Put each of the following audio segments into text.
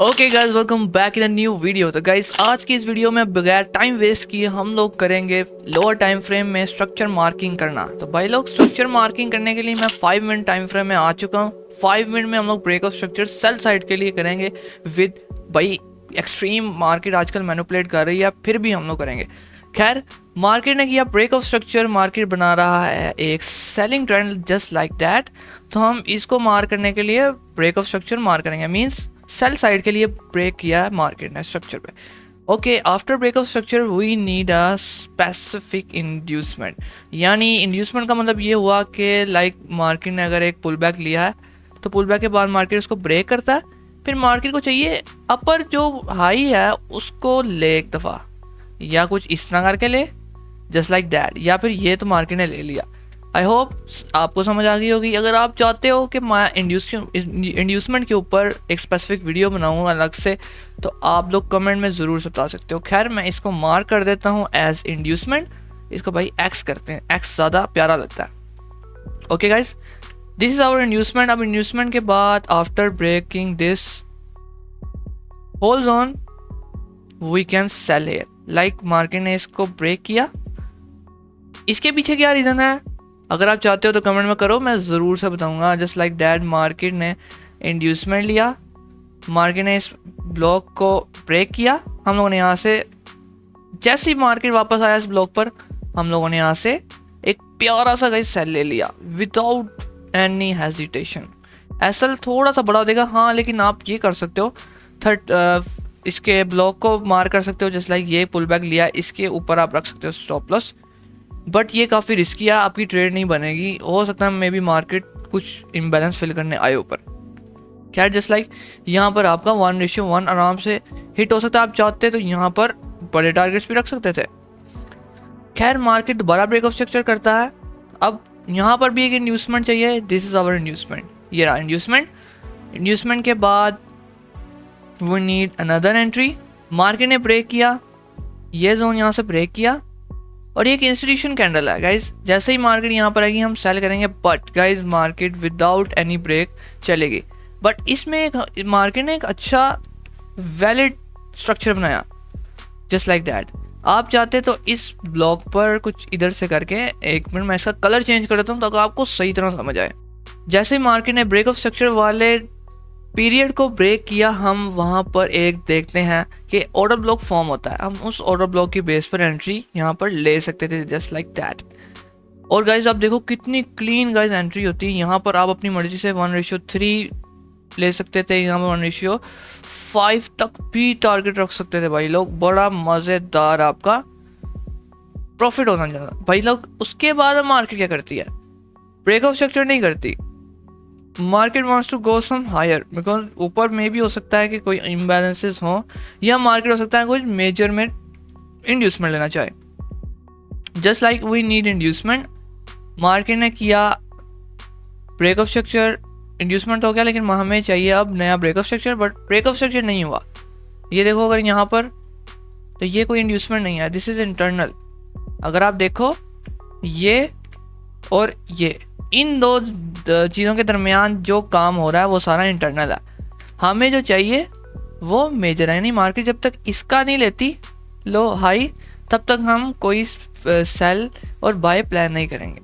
Okay guys, welcome back in a new video. तो guys, आज की इस वीडियो में बगैर टाइम वेस्ट किए हम लोग करेंगे लोअर टाइम फ्रेम में स्ट्रक्चर मार्किंग करना। तो भाई लोग, स्ट्रक्चर मार्किंग करने के लिए मैं 5 मिनट टाइम फ्रेम में आ चुका हूँ। 5 मिनट में हम लोग break of structure sell side के लिए करेंगे विद भाई एक्सट्रीम मार्केट आजकल मैनिपुलेट कर रही है, फिर भी हम लोग करेंगे। खैर, मार्केट ने किया ब्रेक ऑफ स्ट्रक्चर, मार्केट बना रहा है एक selling trend just like that. तो हम इसको मार करने के लिए ब्रेक ऑफ स्ट्रक्चर मार करेंगे, मीन्स सेल साइड के लिए ब्रेक किया है मार्केट ने स्ट्रक्चर पे। Okay, after break of structure we need a specific inducement. यानी इंड्यूसमेंट का मतलब ये हुआ कि लाइक मार्केट ने अगर एक पुल बैक लिया है तो पुल बैक के बाद मार्केट उसको ब्रेक करता है, फिर मार्केट को चाहिए अपर जो हाई है उसको ले एक दफ़ा, या कुछ इस तरह करके ले जस्ट लाइक दैट, या फिर ये तो मार्केट ने ले लिया। आई होप आपको समझ आ गई होगी। अगर आप चाहते हो कि मैं इंड्यूसमेंट के ऊपर एक स्पेसिफिक वीडियो बनाऊँ अलग से, तो आप लोग कमेंट में ज़रूर से बता सकते हो। खैर, मैं इसको मार्क कर देता हूँ एज इंड्यूसमेंट। इसको भाई एक्स करते हैं, एक्स ज़्यादा प्यारा लगता है। Okay guys, this is our inducement. अब इंड्यूसमेंट के बाद after breaking this whole zone we can sell here. Like market ने इसको ब्रेक किया। इसके पीछे क्या रीज़न है अगर आप चाहते हो तो कमेंट में करो, मैं ज़रूर से बताऊंगा। जस्ट लाइक डैट, मार्केट ने इंड्यूसमेंट लिया, मार्केट ने इस ब्लॉक को ब्रेक किया। हम लोगों ने यहाँ से जैसे ही मार्केट वापस आया इस ब्लॉक पर, हम लोगों ने यहाँ से एक प्यारा सा गाइस सेल ले लिया विदाउट एनी हेजिटेशन। एसएल थोड़ा सा बड़ा देगा हाँ, लेकिन आप ये कर सकते हो इसके ब्लॉक को मार कर सकते हो। जस्ट लाइक ये पुल बैक लिया, इसके ऊपर आप रख सकते हो स्टॉप लॉस, बट ये काफ़ी रिस्की है, आपकी ट्रेड नहीं बनेगी। हो सकता है मे बी मार्केट कुछ इम्बैलेंस फिल करने आए ऊपर। खैर, जस्ट लाइक यहाँ पर आपका 1:1 आराम से हिट हो सकता है। आप चाहते तो यहाँ पर बड़े टारगेट्स भी रख सकते थे। खैर, मार्केट दोबारा ब्रेक ऑफ स्ट्रक्चर करता है। अब यहाँ पर भी एक इंड्यूसमेंट चाहिए। दिस इज आवर इंड्यूसमेंट, ये रहा इंड्यूसमेंट। इंड्यूसमेंट के बाद we need another entry. Market ने ब्रेक किया, ये जोन यहाँ से ब्रेक किया, और ये एक इंस्टीट्यूशन कैंडल है गाइज। जैसे ही मार्केट यहाँ पर आएगी हम सेल करेंगे, but guys market without any break चलेगी। बट इसमें एक मार्केट ने एक अच्छा वैलिड स्ट्रक्चर बनाया जस्ट लाइक दैट। आप चाहते तो इस ब्लॉक पर कुछ इधर से करके, एक मिनट मैं इसका कलर चेंज कर देता हूँ ताकि आपको सही तरह समझ आए। जैसे मार्केट ने ब्रेक ऑफ स्ट्रक्चर वाले पीरियड को ब्रेक किया, हम वहाँ पर एक देखते हैं कि ऑर्डर ब्लॉक फॉर्म होता है। हम उस ऑर्डर ब्लॉक की बेस पर एंट्री यहाँ पर ले सकते थे जस्ट लाइक दैट। और गाइज आप देखो कितनी क्लीन गाइज एंट्री होती है। यहाँ पर आप अपनी मर्जी से 1:3 ले सकते थे, यहाँ पर 1:5 तक भी टारगेट रख सकते थे भाई लोग। बड़ा मज़ेदार आपका प्रॉफिट होना चाहिए भाई लोग। उसके बाद मार्केट क्या करती है, ब्रेक ऑफ स्ट्रक्चर नहीं करती। Market wants to go some higher, because ऊपर में भी हो सकता है कि कोई इम्बैलेंसेस हो, या मार्केट हो सकता है कुछ मेजर में इंड्यूसमेंट लेना चाहे। Just like we need inducement. Market ने किया ब्रेक ऑफ स्ट्रक्चर, इंड्यूसमेंट हो गया, लेकिन हमें चाहिए अब नया break of structure, but break of structure नहीं हुआ। ये देखो अगर यहाँ पर, तो ये कोई इंड्यूसमेंट नहीं है, दिस इज इंटरनल। अगर आप देखो ये और ये, इन दो चीज़ों के दरमियान जो काम हो रहा है वो सारा इंटरनल है। हमें जो चाहिए वो मेजर है। यानी मार्केट जब तक इसका नहीं लेती लो हाई, तब तक हम कोई सेल और बाय प्लान नहीं करेंगे।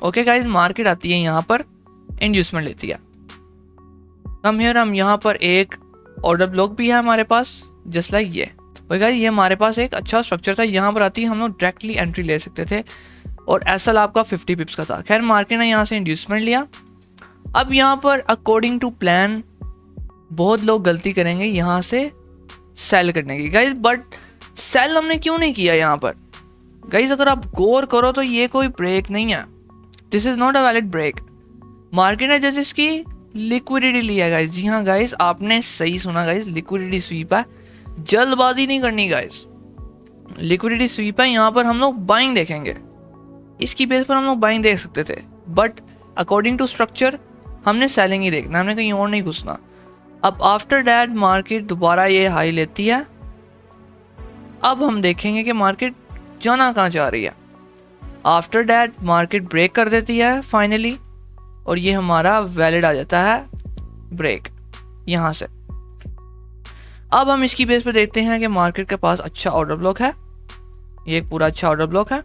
ओके गाइज, मार्केट आती है यहाँ पर, इंड्यूसमेंट लेती है। हम यहाँ पर एक ऑर्डर ब्लॉक भी है हमारे पास जस्ट लाइक ये। गाइज ये हमारे पास एक अच्छा स्ट्रक्चर था, यहाँ पर आती है हम लोग डायरेक्टली एंट्री ले सकते थे, और एसएल आपका 50 पिप्स का था। खैर, मार्केट ने यहाँ से इंड्यूसमेंट लिया। अब यहाँ पर अकॉर्डिंग टू प्लान बहुत लोग गलती करेंगे यहाँ से सेल करने की गाइज, बट सेल हमने क्यों नहीं किया यहाँ पर गाइज? अगर आप गौर करो तो ये कोई ब्रेक नहीं है, this is not a valid break. Market ने जैसे इसकी लिक्विडिटी लिया गाइज। जी हाँ गाइज, आपने सही सुना गाइज, लिक्विडिटी स्वीप है, जल्दबाजी नहीं करनी गाइज, लिक्विडिटी स्वीप है। यहाँ पर हम लोग बाइंग देखेंगे, इसकी बेस पर हम लोग बाइंग देख सकते थे, बट अकॉर्डिंग टू स्ट्रक्चर हमने सेलिंग ही देखना, हमने कहीं और नहीं घुसना। अब आफ्टर डैट मार्केट दोबारा ये हाई लेती है। अब हम देखेंगे कि मार्केट जाना कहाँ जा रही है। आफ्टर डैट मार्केट ब्रेक कर देती है फाइनली, और ये हमारा वैलिड आ जाता है ब्रेक यहाँ से। अब हम इसकी बेस पे देखते हैं कि मार्केट के पास अच्छा ऑर्डर ब्लॉक है, ये एक पूरा अच्छा ऑर्डर ब्लॉक है।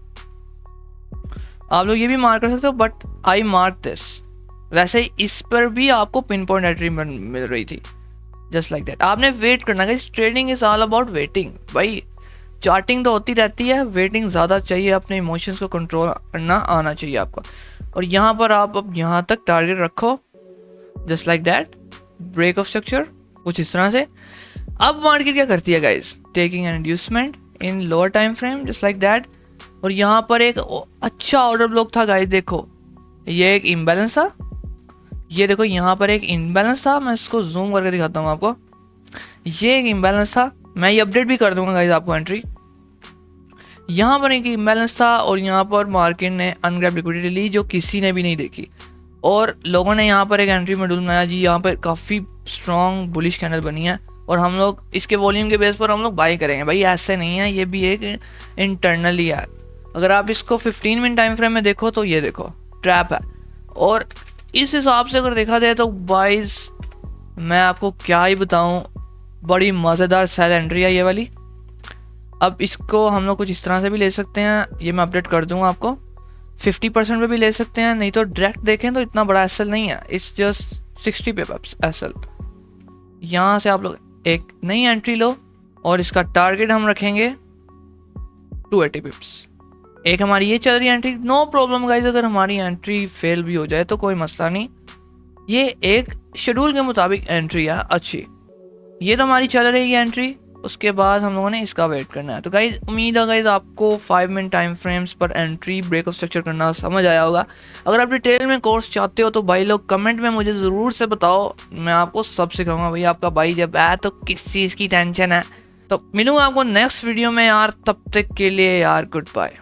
आप लोग ये भी मार्क कर सकते हो, बट आई मार्क दिस। वैसे इस पर भी आपको पिन पॉइंट एंट्री मिल रही थी, जस्ट लाइक दैट। आपने वेट करना है, trading is all about waiting भाई। चार्टिंग तो होती रहती है, वेटिंग ज़्यादा चाहिए, अपने इमोशंस को कंट्रोल करना आना चाहिए आपको। और यहाँ पर आप अब यहाँ तक टारगेट रखो, just like that, break of structure कुछ इस तरह से। अब मार्केट क्या करती है guys, taking an inducement in lower time frame, just like that. और यहाँ पर एक अच्छा ऑर्डर ब्लॉक था गाइज, देखो ये एक इम्बैलेंस था, ये देखो यहाँ पर एक इम्बैलेंस था। मैं इसको जूम करके दिखाता हूँ आपको, ये एक इम्बैलेंस था। मैं ये अपडेट भी कर दूंगा गाइज आपको एंट्री। यहाँ पर एक इम्बैलेंस था और यहाँ पर मार्केट ने अनग्रैब लिक्विडिटी ली जो किसी ने भी नहीं देखी, और लोगों ने यहाँ पर एक एंट्री मॉड्यूल बनाया जी। यहाँ पर काफ़ी स्ट्रॉन्ग बुलिश कैंडल बनी है और हम लोग इसके वॉल्यूम के बेस पर हम लोग बाई करेंगे भाई, ऐसे नहीं है, ये भी एक इंटरनली है। अगर आप इसको 15 मिनट टाइम फ्रेम में देखो तो ये देखो ट्रैप है। और इस हिसाब से अगर देखा जाए तो बाइज मैं आपको क्या ही बताऊं, बड़ी मज़ेदार सेल एंट्री है ये वाली। अब इसको हम लोग कुछ इस तरह से भी ले सकते हैं, ये मैं अपडेट कर दूंगा आपको। 50% पे भी ले सकते हैं, नहीं तो डायरेक्ट देखें तो इतना बड़ा एसएल नहीं है, इट्स जस्ट 60 पिप्स एसएल। यहाँ से आप लोग एक नई एंट्री लो और इसका टारगेट हम रखेंगे 280 पिप्स। एक हमारी ये चल रही एंट्री, नो प्रॉब्लम गाइज, अगर हमारी एंट्री फेल भी हो जाए तो कोई मसला नहीं, ये एक शेड्यूल के मुताबिक एंट्री है अच्छी। ये तो हमारी चल रही है एंट्री, उसके बाद हम लोगों ने इसका वेट करना है। तो गाइज उम्मीद है गाइज आपको 5 मिनट टाइम फ्रेम्स पर एंट्री ब्रेक ऑफ स्ट्रक्चर करना समझ आया होगा। अगर आप डिटेल में कोर्स चाहते हो तो भाई लोग कमेंट में मुझे ज़रूर से बताओ, मैं आपको सब सिखाऊंगा। भाई आपका भाई जब आया तो किस चीज़ की टेंशन है। तो मिलूंगा आपको नेक्स्ट वीडियो में यार, तब तक के लिए यार गुड बाय।